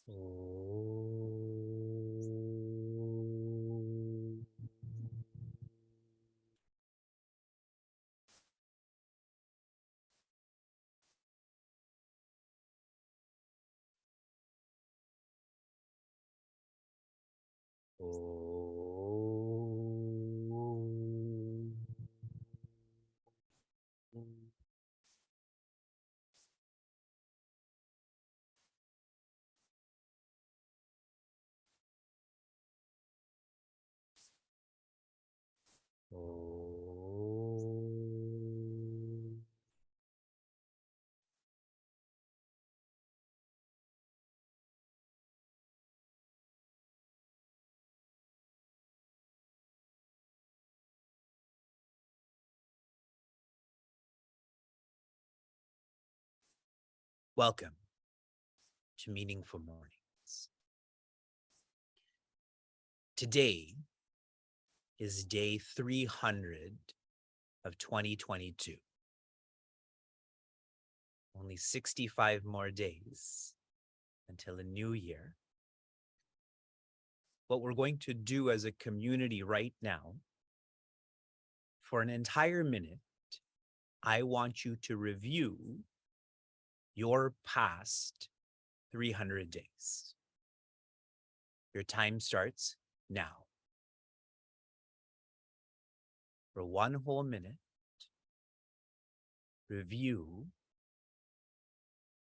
Oh. Welcome to Meaningful Mornings. Today is day 300 of 2022. Only 65 more days until a new year. What we're going to do as a community right now, for an entire minute, I want you to review your past 300 days. Your time starts now. For one whole minute, review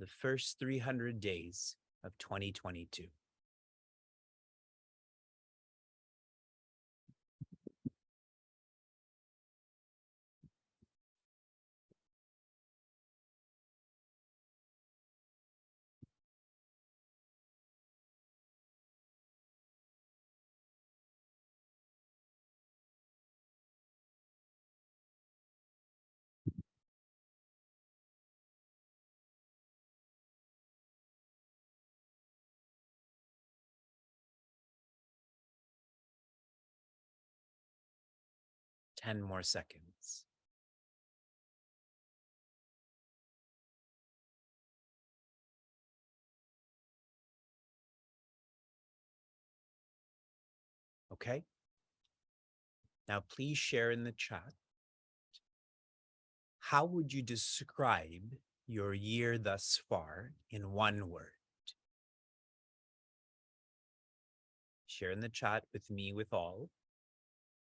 the first 300 days of 2022. Ten more seconds. Okay? Now, please share in the chat. How would you describe your year thus far in one word? Share in the chat with me, with all.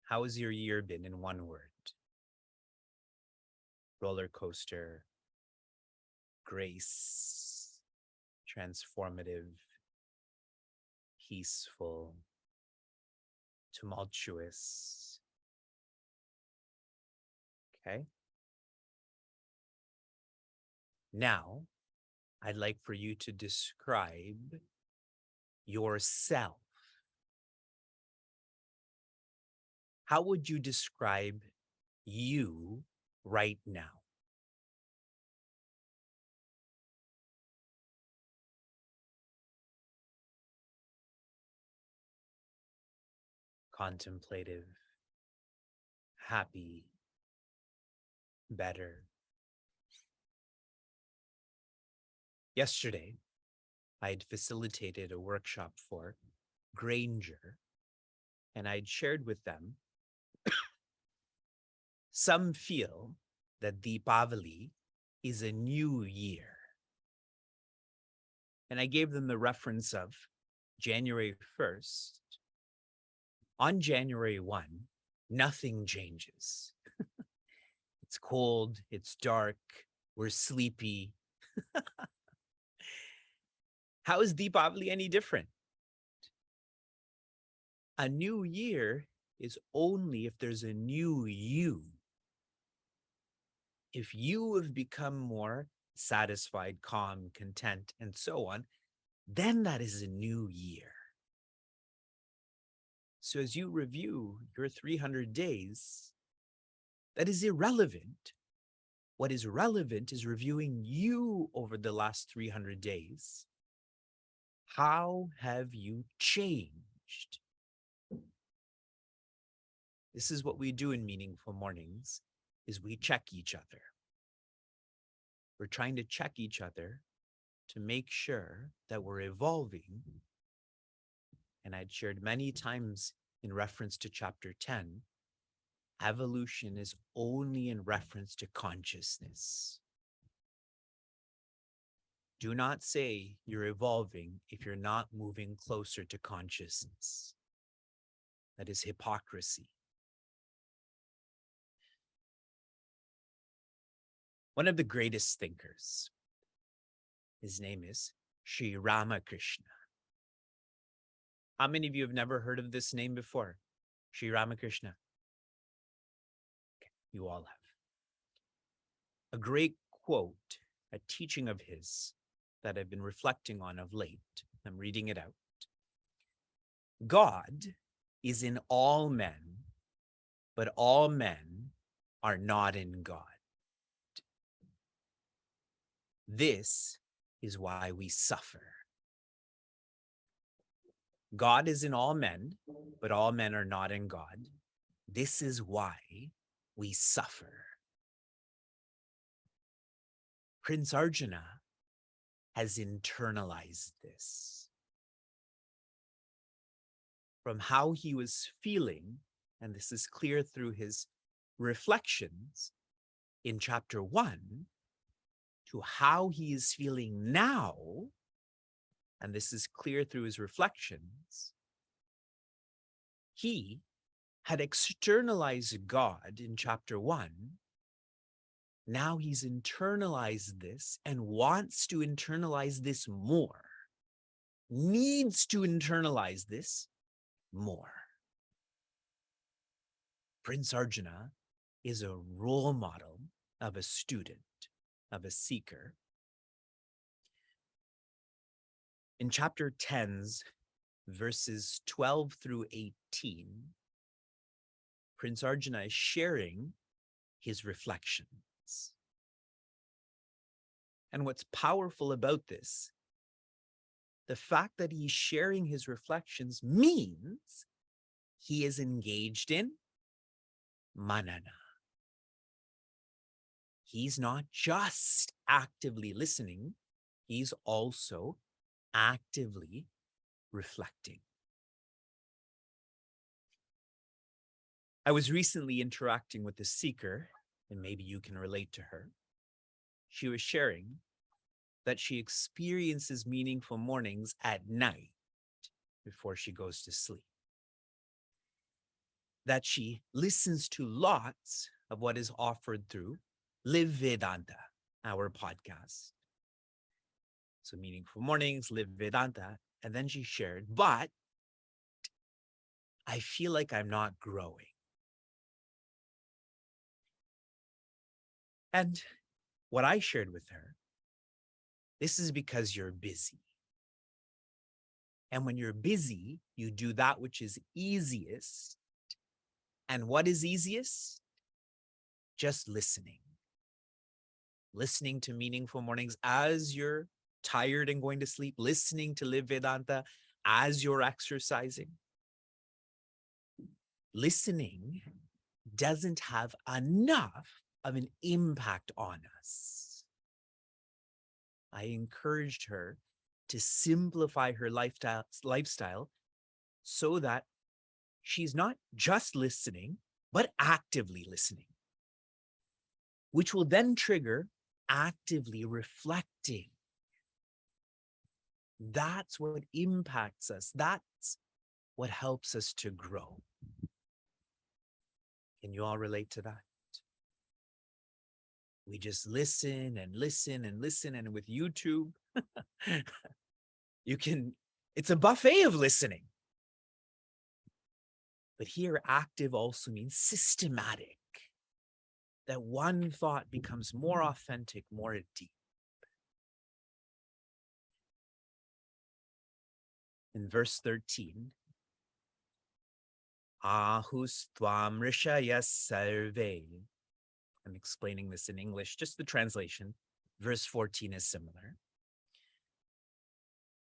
How has your year been in one word? Roller coaster, grace, transformative, peaceful, tumultuous. Okay. Now, I'd like for you to describe yourself. How would you describe you right now? Contemplative, happy, better. Yesterday, I had facilitated a workshop for Granger, and I'd shared with them some feel that Deepavali is a new year. And I gave them the reference of January 1st. On January 1, nothing changes. It's cold, it's dark, we're sleepy. How is Deepavali any different? A new year is only if there's a new you. If you have become more satisfied, calm, content, and so on, then that is a new year. So as you review your 300 days, that is irrelevant. What is relevant is reviewing you over the last 300 days. How have you changed? This is what we do in Meaningful Mornings, is we check each other. We're trying to check each other to make sure that we're evolving. And I'd shared many times in reference to chapter 10, evolution is only in reference to consciousness. Do not say you're evolving if you're not moving closer to consciousness. That is hypocrisy. One of the greatest thinkers, his name is Sri Ramakrishna. How many of you have never heard of this name before? Sri Ramakrishna. Okay, you all have. A great quote, a teaching of his that I've been reflecting on of late. I'm reading it out. God is in all men, but all men are not in God. This is why we suffer. God is in all men, but all men are not in God. This is why we suffer. Prince Arjuna has internalized this. From how he was feeling, and this is clear through his reflections in chapter 1, to how he is feeling now, and this is clear through his reflections, he had externalized God in chapter 1. Now he's internalized this and wants to internalize this more, needs to internalize this more. Prince Arjuna is a role model of a student, of a seeker. In chapter 10's verses 12 through 18, Prince Arjuna is sharing his reflections. And what's powerful about this, the fact that he's sharing his reflections means he is engaged in manana. He's not just actively listening, he's also actively reflecting. I was recently interacting with a seeker, and maybe you can relate to her. She was sharing that she experiences meaningful mornings at night before she goes to sleep. That she listens to lots of what is offered through Live Vedanta, our podcast. So meaningful mornings, Live Vedanta. And then she shared, but I feel like I'm not growing. And what I shared with her, this is because you're busy. And when you're busy, you do that which is easiest. And what is easiest? Just listening. Listening to meaningful mornings as you're tired and going to sleep, listening to Live Vedanta as you're exercising. Listening doesn't have enough of an impact on us. I encouraged her to simplify her lifestyle so that she's not just listening, but actively listening, which will then trigger actively reflecting. That's what impacts us. That's what helps us to grow. Can you all relate to that? We just listen and listen and listen. And with YouTube, it's a buffet of listening. But here, active also means systematic. That one thought becomes more authentic, more deep. In verse 13, Ahus tvam rishaya sarve. I'm explaining this in English, just the translation. Verse 14 is similar.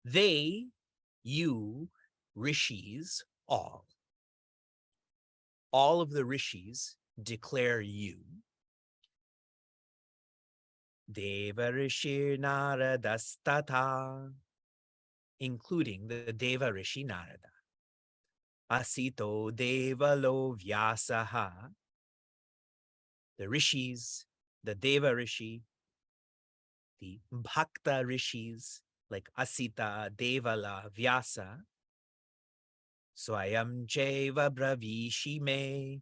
They, you, rishis, all of the rishis declare you. Devarishi Naradastata, including the Deva Rishi Narada. Asito Devalo Vyasaha, the rishis, the Deva Rishi, the Bhakta rishis like Asita, Devala, Vyasa. Swayam Jeva Bravishi Me.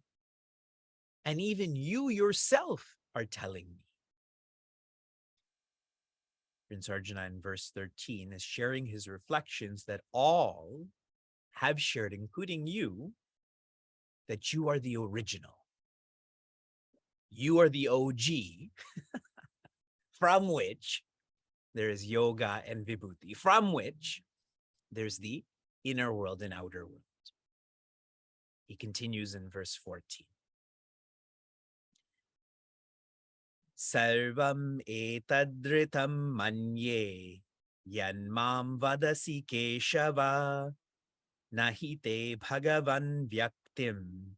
And even you yourself are telling me. Prince Arjuna in verse 13 is sharing his reflections that all have shared, including you, that you are the original. You are the OG from which there is yoga and vibhuti, from which there's the inner world and outer world. He continues in verse 14. Sarvam etadritam manye yanmam vadasi keshava nahite bhagavan vyaktim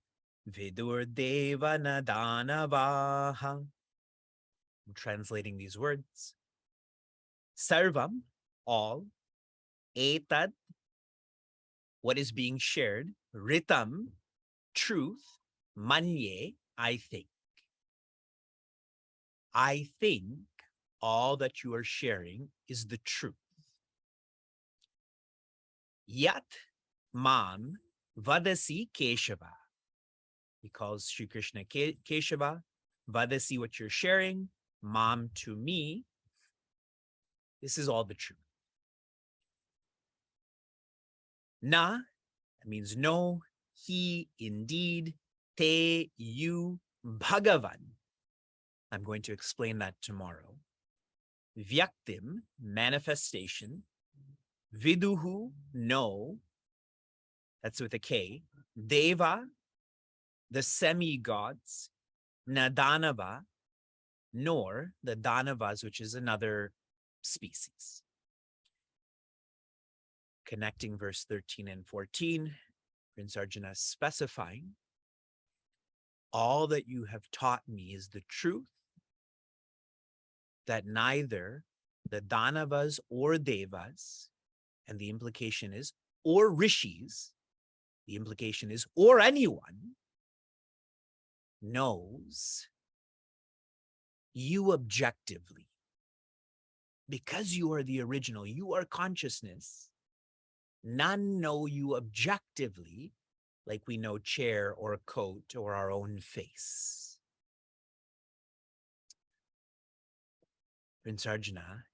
vidur deva nadanavaha. I'm translating these words. Sarvam, all, etad, what is being shared, ritam, truth, manye, I think. I think all that you are sharing is the truth. Yat mam vadasi Keshava. He calls Sri Krishna Keshava. Vadasi, what you're sharing. Mam, to me. This is all the truth. Na, that means no. He, indeed. Te, you. Bhagavan. I'm going to explain that tomorrow. Vyaktim, manifestation. Viduhu, no. That's with a K. Deva, the semi-gods. Nadanava, nor the Danavas, which is another species. Connecting verse 13 and 14, Prince Arjuna is specifying, all that you have taught me is the truth, that neither the Danavas or Devas, and the implication is, or rishis, the implication is, or anyone, knows you objectively. Because you are the original, you are consciousness, none know you objectively like we know chair or a coat or our own face. Prince Arjuna,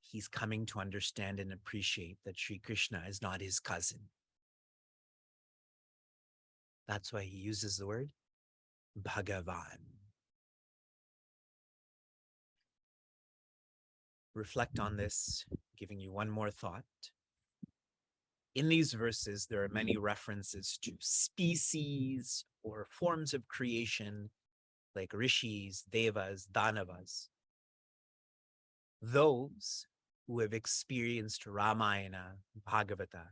he's coming to understand and appreciate that Sri Krishna is not his cousin. That's why he uses the word Bhagavan. Reflect on this, giving you one more thought. In these verses, there are many references to species or forms of creation like rishis, devas, danavas. Those who have experienced Ramayana, Bhagavata,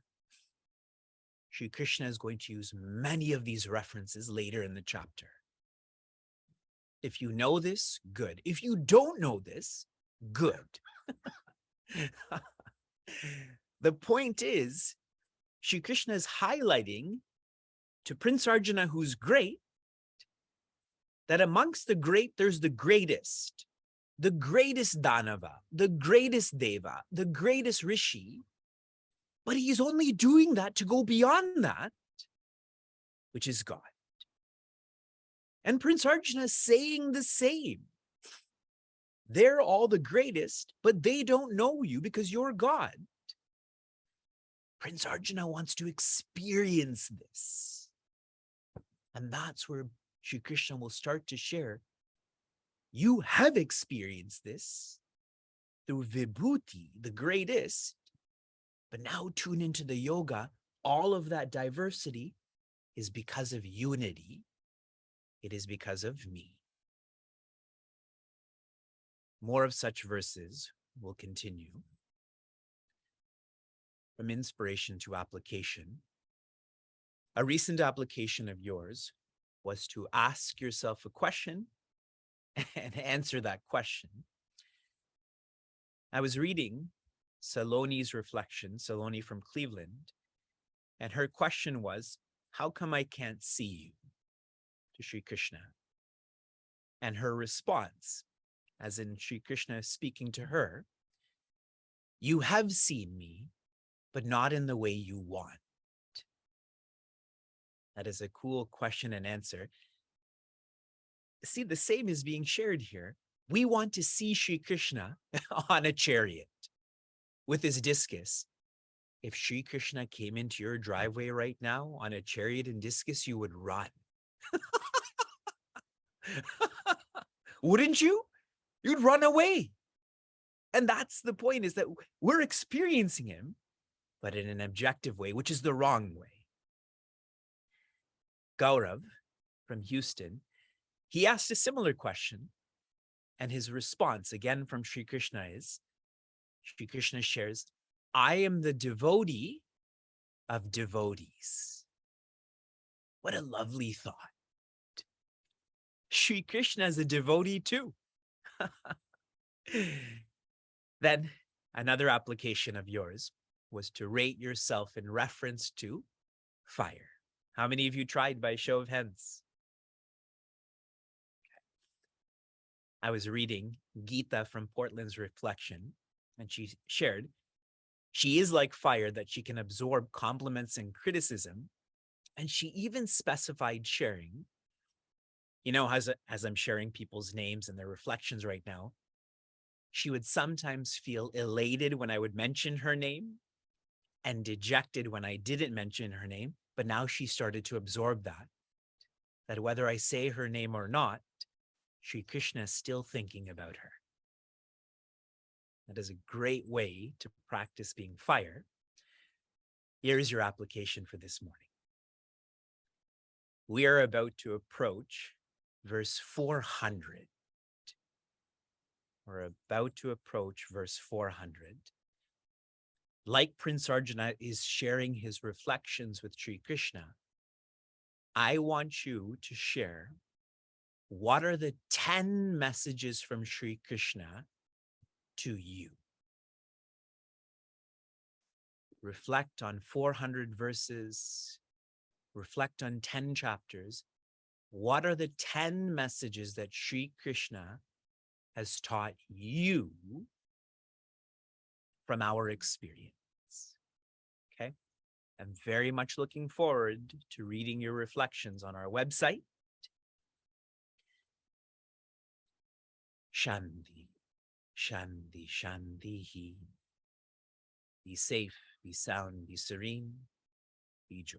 Sri Krishna is going to use many of these references later in the chapter. If you know this, good. If you don't know this, good. The point is, Sri Krishna is highlighting to Prince Arjuna, who's great, that amongst the great, there's the greatest Danava, the greatest Deva, the greatest Rishi, but he's only doing that to go beyond that, which is God. And Prince Arjuna is saying the same. They're all the greatest, but they don't know you because you're God. Prince Arjuna wants to experience this. And that's where Sri Krishna will start to share. You have experienced this through Vibhuti, the greatest, but now tune into the yoga. All of that diversity is because of unity. It is because of me. More of such verses will continue. From inspiration to application. A recent application of yours was to ask yourself a question and answer that question. I was reading Saloni's reflection, Saloni from Cleveland, and her question was, how come I can't see you? To Sri Krishna. And her response, as in Sri Krishna speaking to her, you have seen me, but not in the way you want. That is a cool question and answer. See, the same is being shared here. We want to see Sri Krishna on a chariot with his discus. If Sri Krishna came into your driveway right now on a chariot and discus, you would run. Wouldn't you? You'd run away. And that's the point, is that we're experiencing him, but in an objective way, which is the wrong way. Gaurav from Houston, he asked a similar question, and his response, again from Sri Krishna, is, Sri Krishna shares, I am the devotee of devotees. What a lovely thought. Sri Krishna is a devotee too. Then another application of yours was to rate yourself in reference to fire. How many of you tried, by show of hands? Okay. I was reading Gita from Portland's reflection, and she shared, she is like fire, that she can absorb compliments and criticism. And she even specified sharing, you know, as I'm sharing people's names and their reflections right now, she would sometimes feel elated when I would mention her name and dejected when I didn't mention her name. But now she started to absorb that whether I say her name or not, Sri Krishna is still thinking about her. That is a great way to practice being fire. Here is your application for this morning. We are about to approach verse 400. We're about to approach verse 400. Like Prince Arjuna is sharing his reflections with Sri Krishna, I want you to share, what are the 10 messages from Sri Krishna to you? Reflect on 400 verses, reflect on 10 chapters. What are the 10 messages that Sri Krishna has taught you from our experience? Okay. I'm very much looking forward to reading your reflections on our website. Shanti, Shanti, Shanti. Be safe, be sound, be serene, be joy.